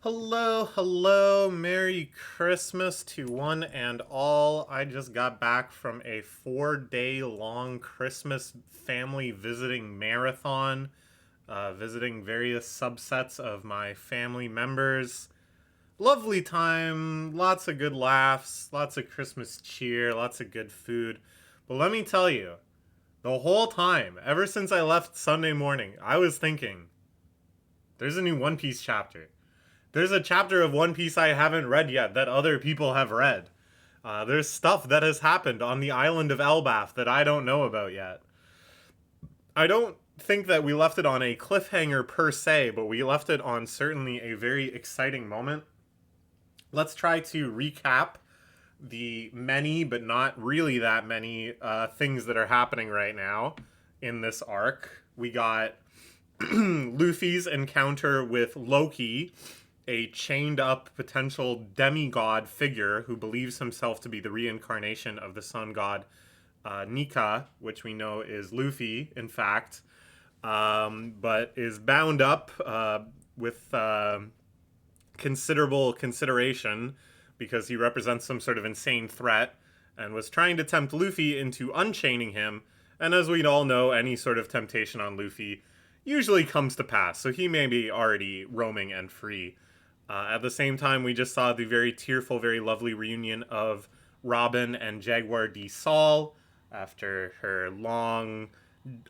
Hello, hello, Merry Christmas to one and all. I just got back from a 4 day long Christmas family visiting marathon, visiting various subsets of my family members. Lovely time, lots of good laughs, lots of Christmas cheer, lots of good food. But let me tell you, the whole time, ever since I left Sunday morning, I was thinking, there's a new One Piece chapter. There's a chapter of One Piece I haven't read yet that other people have read. There's stuff that has happened on the island of Elbaf that I don't know about yet. I don't think that we left it on a cliffhanger per se, but we left it on certainly a very exciting moment. Let's try to recap the many, but not really that many, things that are happening right now in this arc. We got Luffy's encounter with Loki, a chained up potential demigod figure who believes himself to be the reincarnation of the sun god Nika, which we know is Luffy, in fact, but is bound up with considerable consideration because he represents some sort of insane threat and was trying to tempt Luffy into unchaining him. And as we all know, any sort of temptation on Luffy usually comes to pass, so he may be already roaming and free. At the same time, we just saw the very tearful, very lovely reunion of Robin and Jaguar D. Saul after her long,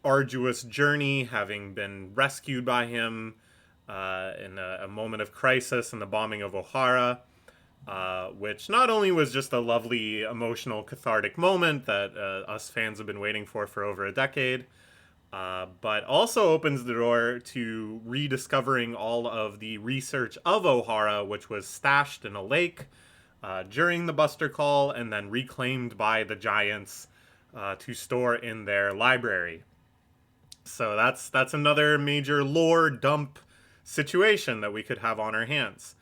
arduous journey, having been rescued by him in a moment of crisis in the bombing of O'Hara, which not only was just a lovely, emotional, cathartic moment that us fans have been waiting for over a decade, but also opens the door to rediscovering all of the research of O'Hara, which was stashed in a lake during the Buster Call and then reclaimed by the Giants to store in their library. So that's another major lore dump situation that we could have on our hands.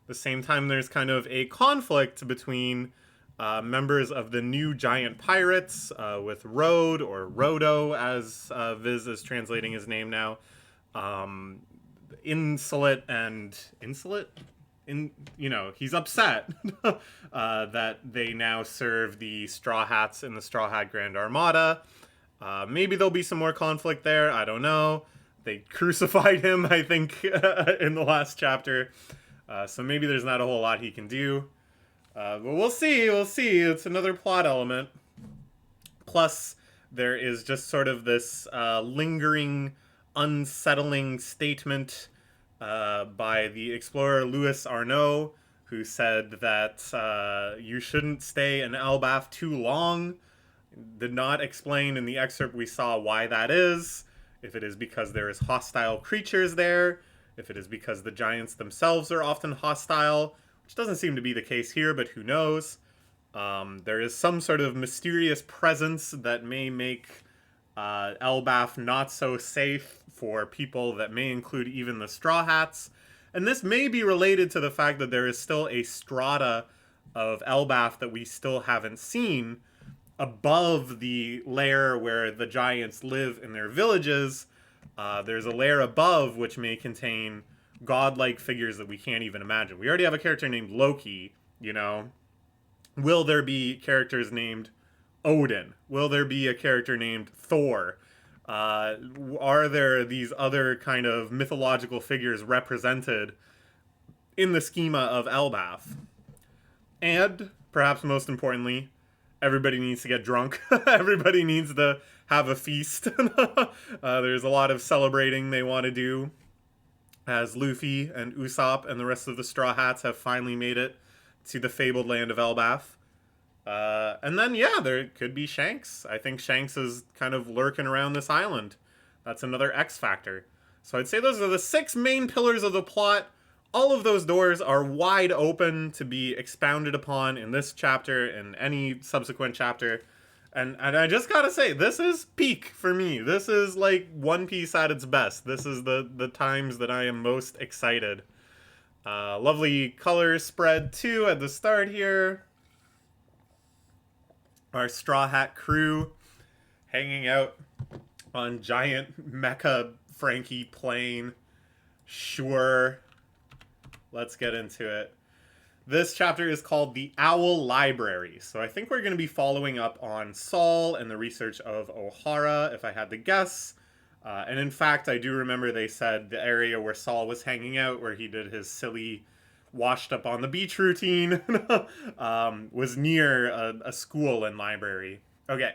At the same time, there's kind of a conflict between members of the new giant pirates with Rode, or Rodo as Viz is translating his name now, um, insolent and insolent. He's upset that they now serve the Straw Hats in the Straw Hat Grand Armada. Maybe there'll be some more conflict there. I don't know. They crucified him, I think, in the last chapter. So maybe there's not a whole lot he can do. But we'll see. We'll see. It's another plot element. Plus, there is just sort of this lingering, unsettling statement by the explorer Louis Arnaud, who said that you shouldn't stay in Elbaf too long. Did not explain in the excerpt we saw why that is. If it is because there is hostile creatures there, if it is because the giants themselves are often hostile, which doesn't seem to be the case here, but who knows. There is some sort of mysterious presence that may make Elbaf not so safe for people that may include even the Straw Hats. And this may be related to the fact that there is still a strata of Elbaf that we still haven't seen above the layer where the giants live in their villages. There's a layer above which may contain godlike figures that we can't even imagine. We already have a character named Loki, you know. Will there be characters named Odin? Will there be a character named Thor? Are there these other kind of mythological figures represented in the schema of Elbaf? And perhaps most importantly, everybody needs to get drunk. Everybody needs to have a feast. There's a lot of celebrating they want to do as Luffy and Usopp and the rest of the Straw Hats have finally made it to the fabled land of Elbaf. And then, yeah, there could be Shanks. I think Shanks is kind of lurking around this island. That's another X factor. So I'd say those are the six main pillars of the plot. All of those doors are wide open to be expounded upon in this chapter and any subsequent chapter. And I just gotta say, this is peak for me. This is like One Piece at its best. This is the times that I am most excited. Lovely color spread too at the start here. Our Straw Hat crew hanging out on giant mecha Frankie plane. Sure. let's get into it. This chapter is called The Owl Library. So I think we're going to be following up on Saul and the research of Ohara, if I had to guess. And in fact, I do remember they said the area where Saul was hanging out, where he did his silly washed up on the beach routine, was near a school and library. Okay.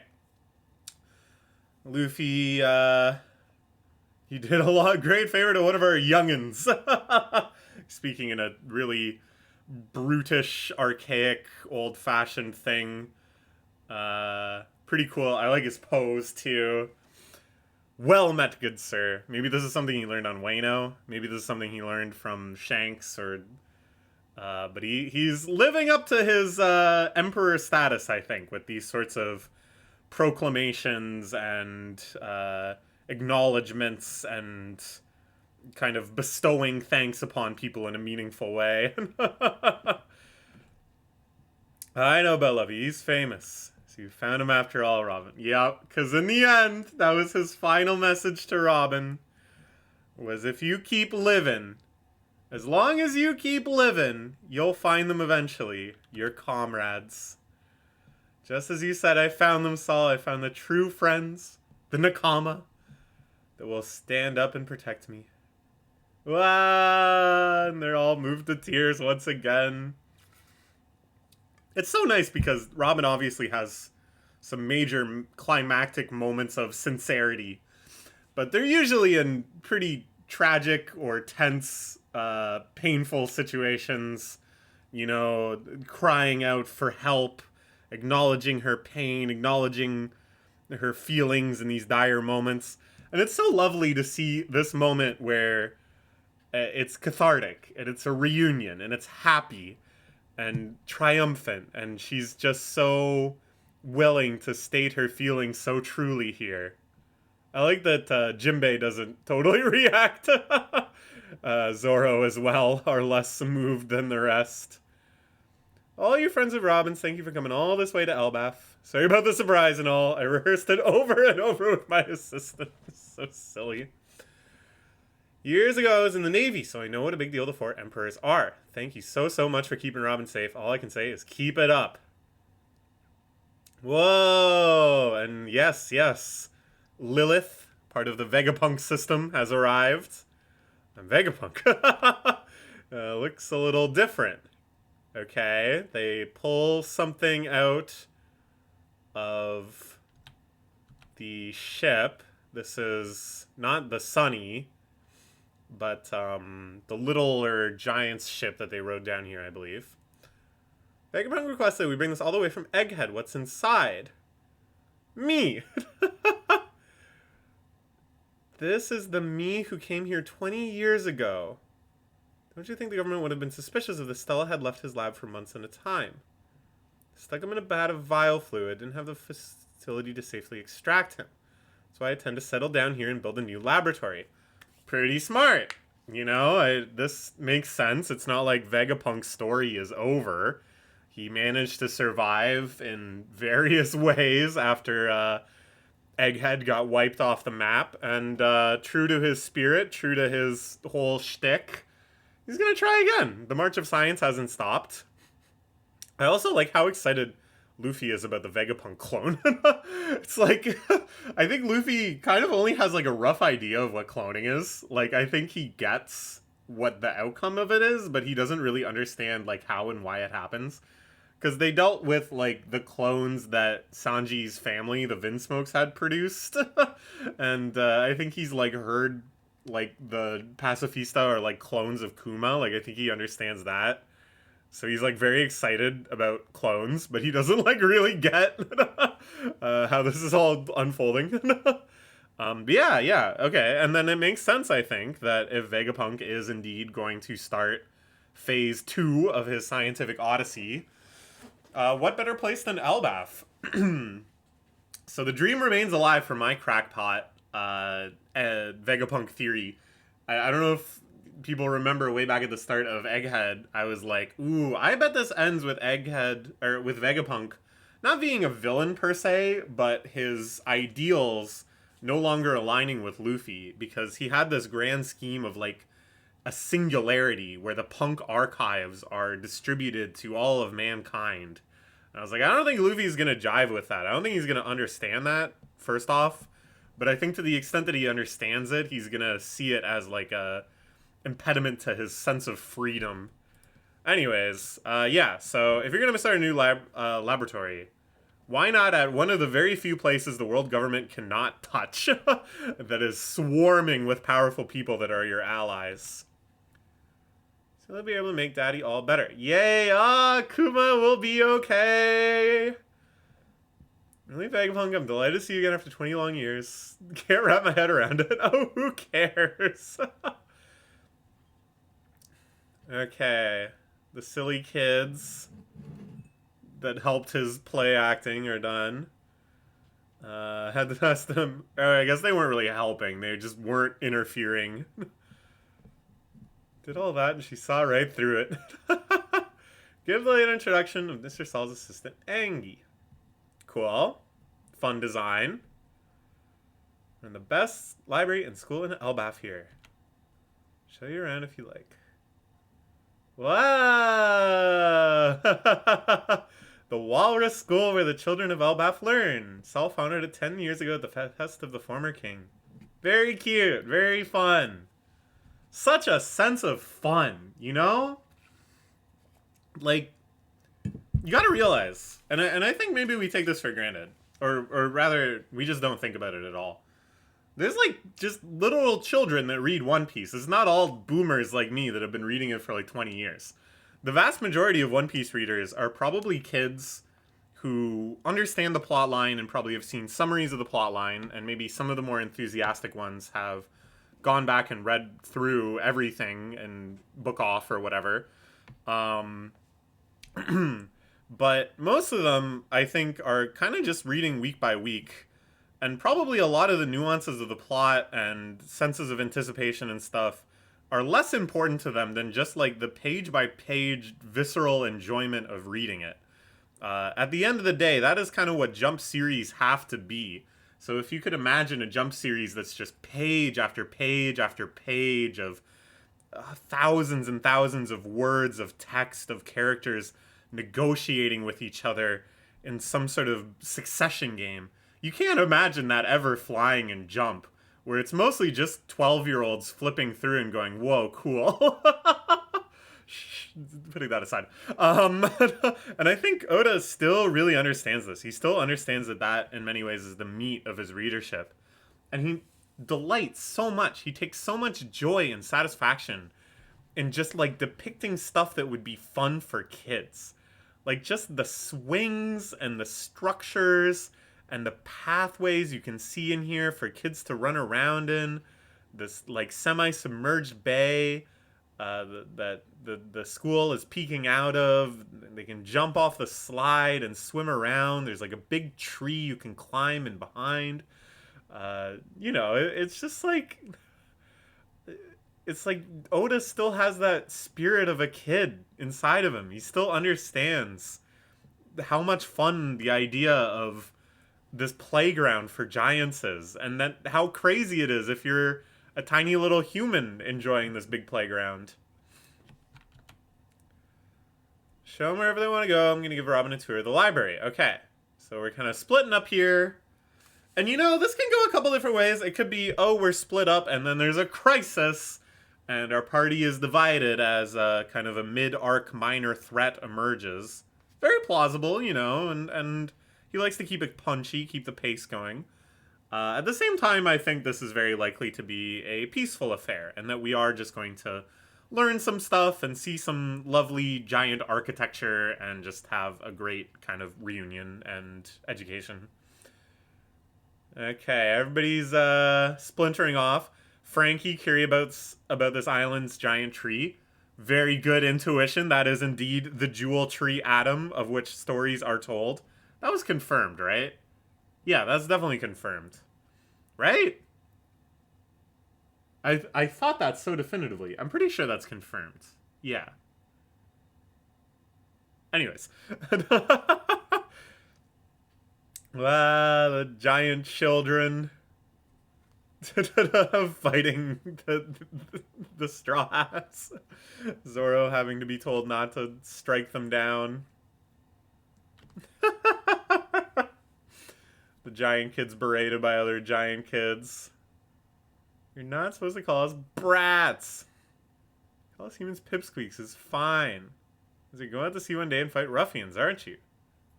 Luffy, he did a great favor to one of our youngins. Speaking in a really brutish, archaic, old-fashioned thing. Pretty cool. I like his pose, too. Well met, good sir. Maybe this is something he learned on Wano. Maybe this is something he learned from Shanks, or... but he's living up to his emperor status, I think, with these sorts of proclamations and acknowledgements and kind of bestowing thanks upon people in a meaningful way. I know about Luffy. He's famous. So you found him after all, Robin. Yep, because in the end, that was his final message to Robin, was if you keep living, as long as you keep living, you'll find them eventually, your comrades. Just as you said, I found them, Saul. I found the true friends, the Nakama, that will stand up and protect me. Ah, and they're all moved to tears once again. It's so nice because Robin obviously has some major climactic moments of sincerity, but they're usually in pretty tragic or tense, painful situations. You know, crying out for help, acknowledging her pain, acknowledging her feelings in these dire moments. And it's so lovely to see this moment where it's cathartic, and it's a reunion, and it's happy and triumphant, and she's just so willing to state her feelings so truly here. I like that Jinbei doesn't totally react. Zoro as well are less moved than the rest. All you friends of Robin's, thank you for coming all this way to Elbaf. Sorry about the surprise and all. I rehearsed it over and over with my assistant. So silly. Years ago, I was in the Navy, so I know what a big deal the four emperors are. Thank you so much for keeping Robin safe. All I can say is keep it up. Whoa! And yes. Lilith, part of the Vegapunk system, has arrived. And Vegapunk looks a little different. Okay, they pull something out of the ship. This is not the Sunny, but the littler giant's ship that they rode down here, I believe. Vegapunk requested we bring this all the way from Egghead. What's inside? Me! This is the me who came here 20 years ago. Don't you think the government would have been suspicious if the Stella had left his lab for months at a time? Stuck him in a vat of vial fluid, didn't have the facility to safely extract him. That's why I intend to settle down here and build a new laboratory. Pretty smart. You know, this makes sense. It's not like Vegapunk's story is over. He managed to survive in various ways after Egghead got wiped off the map. And true to his spirit, true to his whole shtick, he's going to try again. The march of science hasn't stopped. I also like how excited Luffy is about the Vegapunk clone. It's like, I think Luffy kind of only has like a rough idea of what cloning is. Like, I think he gets what the outcome of it is, but he doesn't really understand like how and why it happens. Because they dealt with like the clones that Sanji's family, the Vinsmokes, had produced. And I think he's like heard like the Pacifista are like clones of Kuma. Like, I think he understands that. So he's like very excited about clones, but he doesn't like really get how this is all unfolding. But yeah, okay. And then it makes sense, I think, that if Vegapunk is indeed going to start phase 2 of his scientific odyssey, what better place than Elbaf? So the dream remains alive for my crackpot Vegapunk theory. I don't know if people remember way back at the start of Egghead, I was like, ooh, I bet this ends with Egghead, or with Vegapunk, not being a villain per se, but his ideals no longer aligning with Luffy, because he had this grand scheme of, like, a singularity where the punk archives are distributed to all of mankind. And I was like, I don't think Luffy's gonna jive with that. I don't think he's gonna understand that, first off. But I think to the extent that he understands it, he's gonna see it as like a impediment to his sense of freedom. Anyways, yeah, so if you're gonna start a new laboratory, why not at one of the very few places the world government cannot touch that is swarming with powerful people that are your allies? So they'll be able to make Daddy all better. Yay! Kuma will be okay! Really, Vegapunk, I'm delighted to see you again after 20 long years. Can't wrap my head around it. Oh, who cares? Okay. The silly kids that helped his play acting are done. Had to test them. I guess they weren't really helping. They just weren't interfering. Did all that and she saw right through it. Give the late introduction of Mr. Saul's assistant, Angie. Cool. Fun design. And the best library and school in Elbaf here. Show you around if you like. Wow! The Walrus School where the children of Elbaf learn. Saul founded it 10 years ago at the behest of the former king. Very cute. Very fun. Such a sense of fun, you know? Like, you gotta realize, and I think maybe we take this for granted, or rather, we just don't think about it at all. There's like just literal children that read One Piece. It's not all boomers like me that have been reading it for like 20 years. The vast majority of One Piece readers are probably kids who understand the plot line and probably have seen summaries of the plot line, and maybe some of the more enthusiastic ones have gone back and read through everything and book off or whatever. But most of them, I think, are kind of just reading week by week. And probably a lot of the nuances of the plot and senses of anticipation and stuff are less important to them than just like the page by page visceral enjoyment of reading it. At the end of the day, that is kind of what Jump series have to be. So if you could imagine a Jump series that's just page after page after page of thousands and thousands of words of text of characters negotiating with each other in some sort of succession game, you can't imagine that ever flying in Jump, where it's mostly just 12-year-olds flipping through and going, whoa, cool. Putting that aside. And I think Oda still really understands this. He still understands that in many ways is the meat of his readership. And he delights so much. He takes so much joy and satisfaction in just like depicting stuff that would be fun for kids. Like just the swings and the structures and the pathways you can see in here for kids to run around in. This like semi-submerged bay that the school is peeking out of. They can jump off the slide and swim around. There's like a big tree you can climb in behind. You know, it's just like... It's like Oda still has that spirit of a kid inside of him. He still understands how much fun the idea of this playground for giants is, and that how crazy it is if you're a tiny little human enjoying this big playground. Show them wherever they want to go. I'm going to give Robin a tour of the library. Okay, so we're kind of splitting up here. And you know, this can go a couple different ways. It could be, oh, we're split up and then there's a crisis and our party is divided as kind of a mid-arc minor threat emerges. Very plausible, you know, and he likes to keep it punchy, keep the pace going. At the same time, I think this is very likely to be a peaceful affair, and that we are just going to learn some stuff and see some lovely giant architecture and just have a great kind of reunion and education. Okay, everybody's splintering off. Frankie curious about this island's giant tree. Very good intuition. That is indeed the jewel tree atom of which stories are told. That was confirmed, right? Yeah, that's definitely confirmed. Right? I thought that so definitively. I'm pretty sure that's confirmed. Yeah. Anyways. The giant children. fighting the Straw Hats. Zoro having to be told not to strike them down. The giant kids berated by other giant kids. You're not supposed to call us brats. Call us humans pipsqueaks is fine. Because you're going out to sea one day and fight ruffians, aren't you?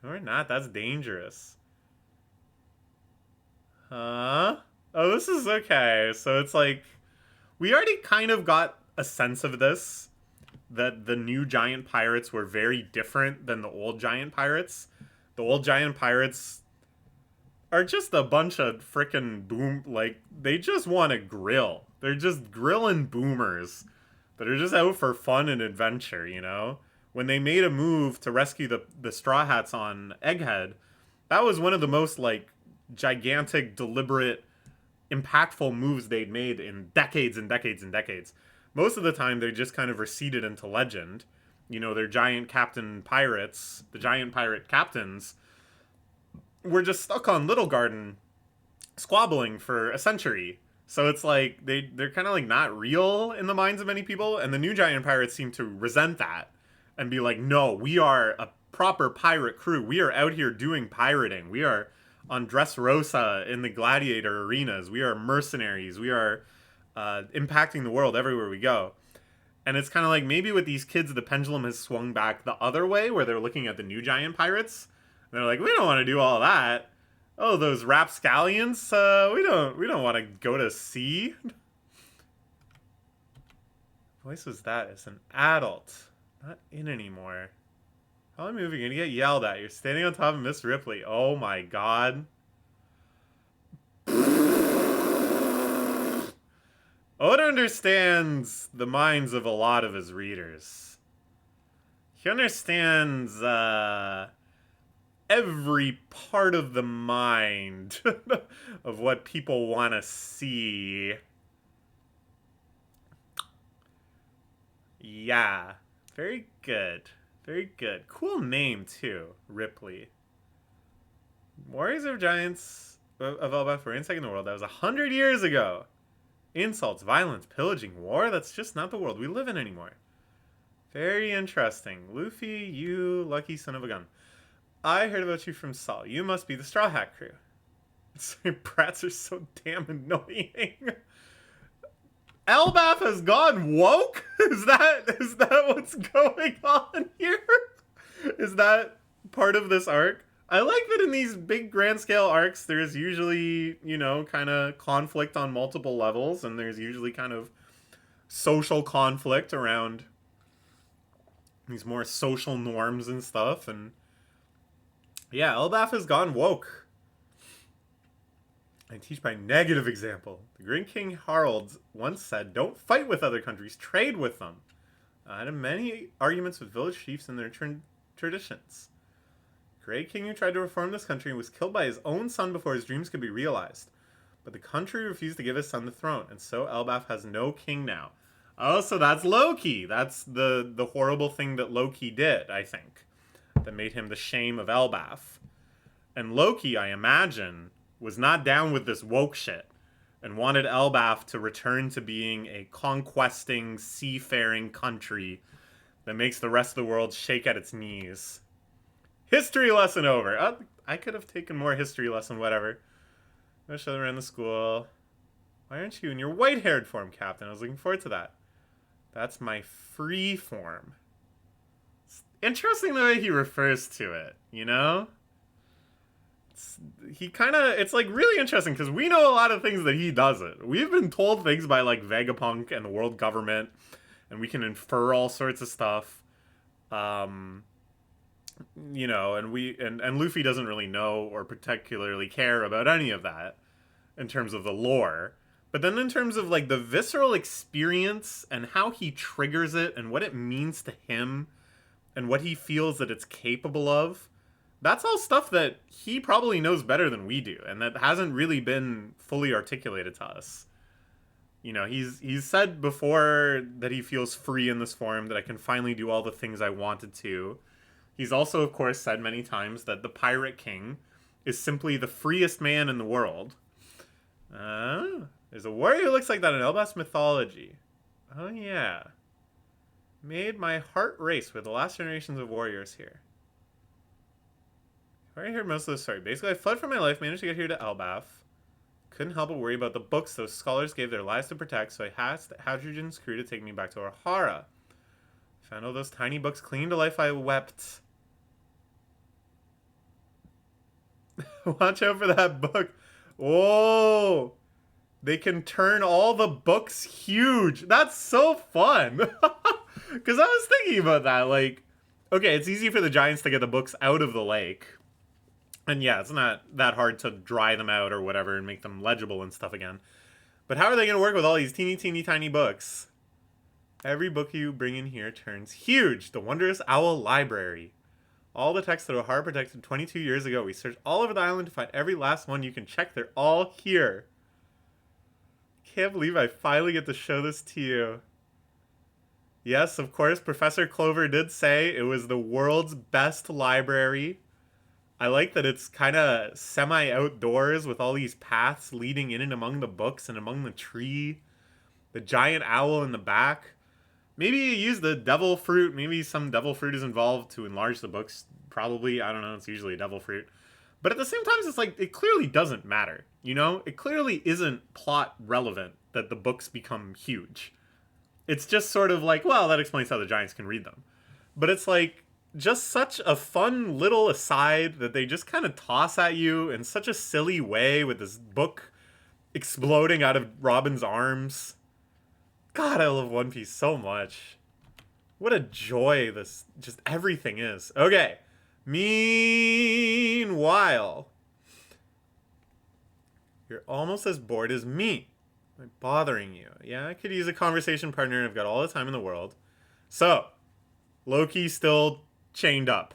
No, we're not. That's dangerous. Huh? Oh, this is okay. So it's like, we already kind of got a sense of this, that the new giant pirates were very different than the old giant pirates. The old giant pirates are just a bunch of frickin' boom, like, they just want to grill. They're just grilling boomers that are just out for fun and adventure, you know? When they made a move to rescue the Straw Hats on Egghead, that was one of the most, like, gigantic, deliberate, impactful moves they'd made in decades and decades and decades. Most of the time, they just kind of receded into legend. You know, their giant captain pirates, the giant pirate captains, were just stuck on Little Garden squabbling for a century. So it's like they're kind of like not real in the minds of many people, and the new giant pirates seem to resent that and be like, no, we are a proper pirate crew. We are out here doing pirating. We are on Dressrosa in the gladiator arenas. We are mercenaries. We are impacting the world everywhere we go. And it's kind of like, maybe with these kids, the pendulum has swung back the other way, where they're looking at the new giant pirates. And they're like, we don't want to do all that. Oh, those rapscallions? We don't want to go to sea. What voice was that? It's an adult. Not in anymore. How am I moving? You're gonna get yelled at. You're standing on top of Miss Ripley. Oh my god. Oda understands the minds of a lot of his readers. He understands every part of the mind of what people want to see. Yeah, very good. Very good. Cool name, too. Ripley. Warriors of Giants of Elbaf were inside in the world. That was 100 years ago. Insults, violence, pillaging, war. That's just not the world we live in anymore. Very interesting. Luffy, you lucky son of a gun. I heard about you from Saul. You must be the Straw Hat crew. Brats are so damn annoying. Elbaf has gone woke? Is that what's going on here? Is that part of this arc? I like that in these big grand scale arcs, there's usually, you know, kind of conflict on multiple levels, and there's usually kind of social conflict around these more social norms and stuff, and yeah, Elbaf has gone woke. I teach by negative example. The Great King Harald once said, don't fight with other countries, trade with them. I had many arguments with village chiefs and their traditions. Great King who tried to reform this country was killed by his own son before his dreams could be realized. But the country refused to give his son the throne, and so Elbaf has no king now. Oh, so that's Loki. That's the horrible thing that Loki did, I think, that made him the shame of Elbaf. And Loki, I imagine, was not down with this woke shit and wanted Elbaf to return to being a conquesting, seafaring country that makes the rest of the world shake at its knees. History lesson over. I could have taken more history lesson, whatever. I wish I ran the school. Why aren't you in your white-haired form, Captain? I was looking forward to that. That's my free form. It's interesting the way he refers to it, you know? It's like really interesting because we know a lot of things that he doesn't. We've been told things by like Vegapunk and the world government, and we can infer all sorts of stuff. You know, and Luffy doesn't really know or particularly care about any of that in terms of the lore. But then in terms of like the visceral experience and how he triggers it and what it means to him and what he feels that it's capable of, that's all stuff that he probably knows better than we do, and that hasn't really been fully articulated to us. You know, he's said before that he feels free in this form, that I can finally do all the things I wanted to. He's also, of course, said many times that the Pirate King is simply the freest man in the world. There's a warrior who looks like that in Elbas mythology. Oh, yeah. Made my heart race with the last generations of warriors here. I already heard most of the story. Basically, I fled for my life, managed to get here to Elbaf. Couldn't help but worry about the books those scholars gave their lives to protect, so I asked Hadrian's crew to take me back to Ohara. Found all those tiny books clinging to life, I wept. Watch out for that book. Whoa! They can turn all the books huge. That's so fun. Because I was thinking about that. Like, okay, it's easy for the giants to get the books out of the lake. And yeah, it's not that hard to dry them out or whatever and make them legible and stuff again. But how are they going to work with all these teeny, teeny, tiny books? Every book you bring in here turns huge. The Wondrous Owl Library. All the texts that Ohara protected 22 years ago. We searched all over the island to find every last one. You can check. They're all here. Can't believe I finally get to show this to you. Yes, of course, Professor Clover did say it was the world's best library. I like that it's kind of semi-outdoors with all these paths leading in and among the books and among the tree. The giant owl in the back. Maybe you use the devil fruit. Maybe some devil fruit is involved to enlarge the books. Probably. I don't know. It's usually a devil fruit. But at the same time, it's like, it clearly doesn't matter. You know? It clearly isn't plot relevant that the books become huge. It's just sort of like, well, that explains how the giants can read them. But it's like, just such a fun little aside that they just kind of toss at you in such a silly way with this book exploding out of Robin's arms. God, I love One Piece so much. What a joy this, just everything is. Okay. Meanwhile, you're almost as bored as me. Am I bothering you? Yeah, I could use a conversation partner and I've got all the time in the world. So, Loki's still chained up.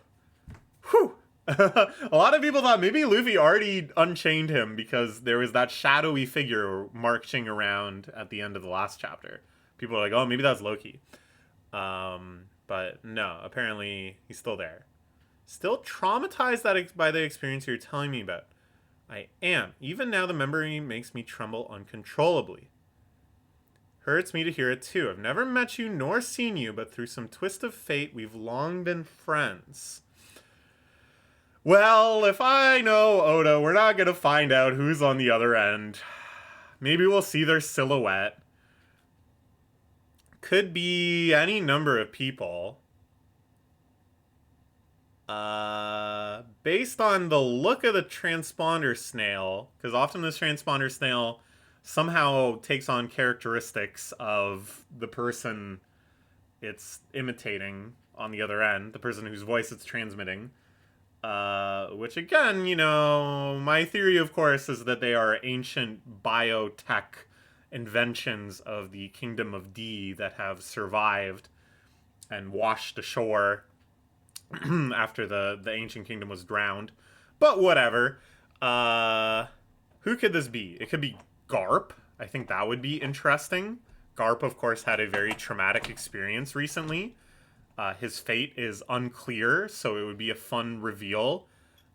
Whew. A lot of people thought maybe Luffy already unchained him because there was that shadowy figure marching around at the end of the last chapter. People are like, oh, maybe that's Loki. But no, apparently he's still there. Still traumatized by the experience you're telling me about. I am. Even now, the memory makes me tremble uncontrollably. Hurts me to hear it too. I've never met you nor seen you, but through some twist of fate, we've long been friends. Well, if I know Oda, we're not going to find out who's on the other end. Maybe we'll see their silhouette. Could be any number of people. Based on the look of the transponder snail, because often this transponder snail somehow takes on characteristics of the person it's imitating on the other end, the person whose voice it's transmitting. Which again, you know, my theory, of course, is that they are ancient biotech inventions of the Kingdom of D that have survived and washed ashore after the ancient kingdom was drowned. But whatever. Who could this be? It could be Garp. I think that would be interesting. Garp, of course, had a very traumatic experience recently. His fate is unclear, so it would be a fun reveal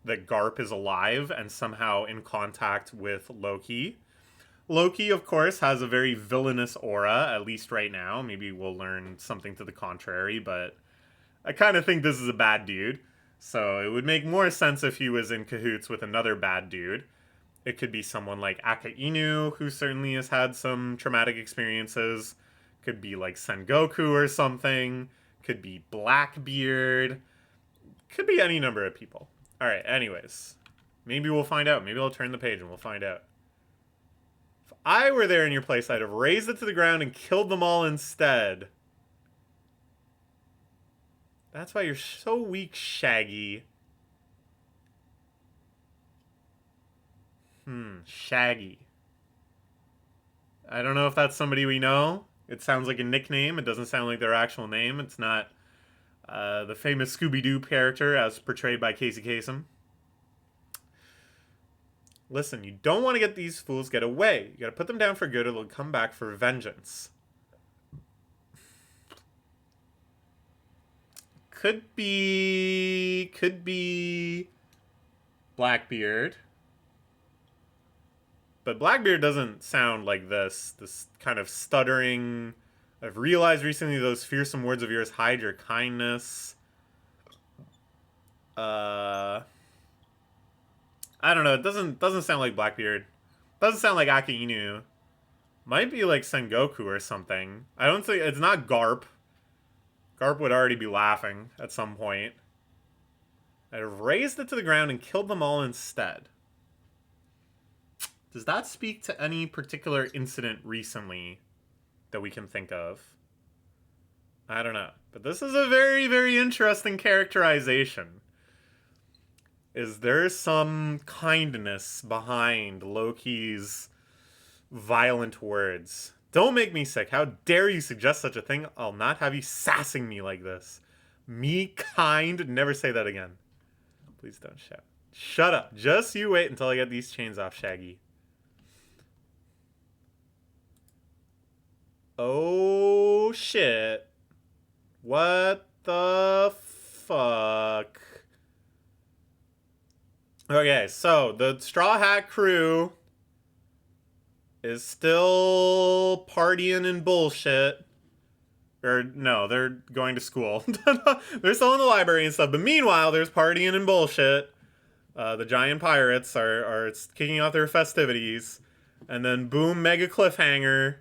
that Garp is alive and somehow in contact with Loki. Loki, of course, has a very villainous aura, at least right now. Maybe we'll learn something to the contrary, but I kind of think this is a bad dude. So it would make more sense if he was in cahoots with another bad dude. It could be someone like Aka Inu, who certainly has had some traumatic experiences. Could be like Sengoku or something. Could be Blackbeard. Could be any number of people. Alright, anyways. Maybe we'll find out. Maybe I'll turn the page and we'll find out. If I were there in your place, I'd have razed it to the ground and killed them all instead. That's why you're so weak, Shaggy. Shaggy. I don't know if that's somebody we know. It sounds like a nickname. It doesn't sound like their actual name. It's not the famous Scooby-Doo character as portrayed by Casey Kasem. Listen, you don't want to get these fools get away. You gotta put them down for good or they'll come back for vengeance. Could be Blackbeard. But Blackbeard doesn't sound like this kind of stuttering. I've realized recently those fearsome words of yours hide your kindness. I don't know. It doesn't sound like Blackbeard. Doesn't sound like Aki Inu. Might be like Sengoku or something. I don't think it's not Garp. Garp would already be laughing at some point. I'd have razed it to the ground and killed them all instead. Does that speak to any particular incident recently that we can think of? I don't know. But this is a very, very interesting characterization. Is there some kindness behind Loki's violent words? Don't make me sick. How dare you suggest such a thing? I'll not have you sassing me like this. Me kind? Never say that again. Please don't shout. Shut up. Just you wait until I get these chains off, Shaggy. Oh, shit. What the fuck? Okay, so the Straw Hat crew is still partying and bullshit. Or, no, they're going to school. They're still in the library and stuff. But meanwhile, there's partying and bullshit. The giant pirates are kicking off their festivities. And then, boom, mega cliffhanger.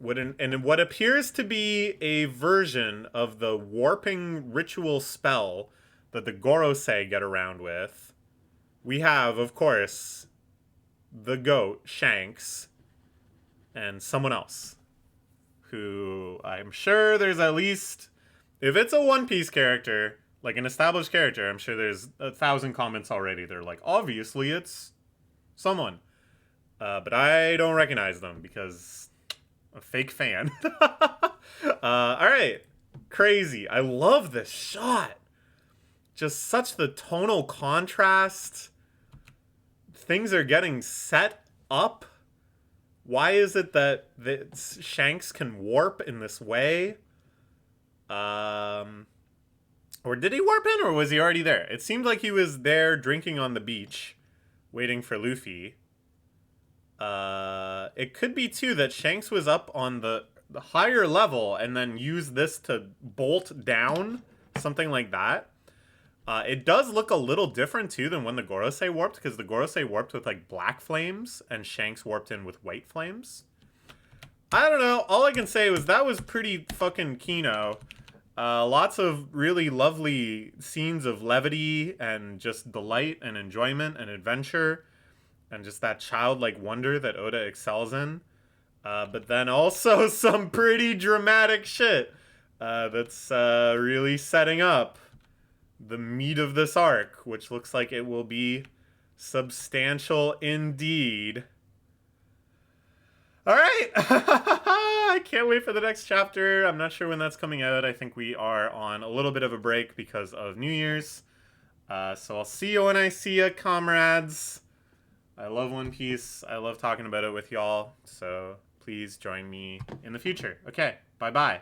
And what appears to be a version of the warping ritual spell that the Gorosei get around with. We have, of course, the goat, Shanks, and someone else. Who I'm sure there's at least, if it's a One Piece character, like an established character, I'm sure there's 1,000 comments already. They're like, obviously it's someone. But I don't recognize them because I'm a fake fan. Alright. Crazy. I love this shot. Just such the tonal contrast. Things are getting set up. Why is it that Shanks can warp in this way? Or did he warp in, or was he already there? It seemed like he was there drinking on the beach, waiting for Luffy. It could be, too, that Shanks was up on the higher level and then used this to bolt down, something like that. It does look a little different, too, than when the Gorosei warped, because the Gorosei warped with, like, black flames, and Shanks warped in with white flames. I don't know. All I can say was that was pretty fucking kino. Lots of really lovely scenes of levity and just delight and enjoyment and adventure, and just that childlike wonder that Oda excels in. But then also some pretty dramatic shit that's really setting up the meat of this arc, which looks like it will be substantial indeed. All right. I can't wait for the next chapter. I'm not sure when that's coming out. I think we are on a little bit of a break because of New Year's. So I'll see you when I see you, comrades. I love One Piece. I love talking about it with y'all. So please join me in the future. Okay. Bye-bye.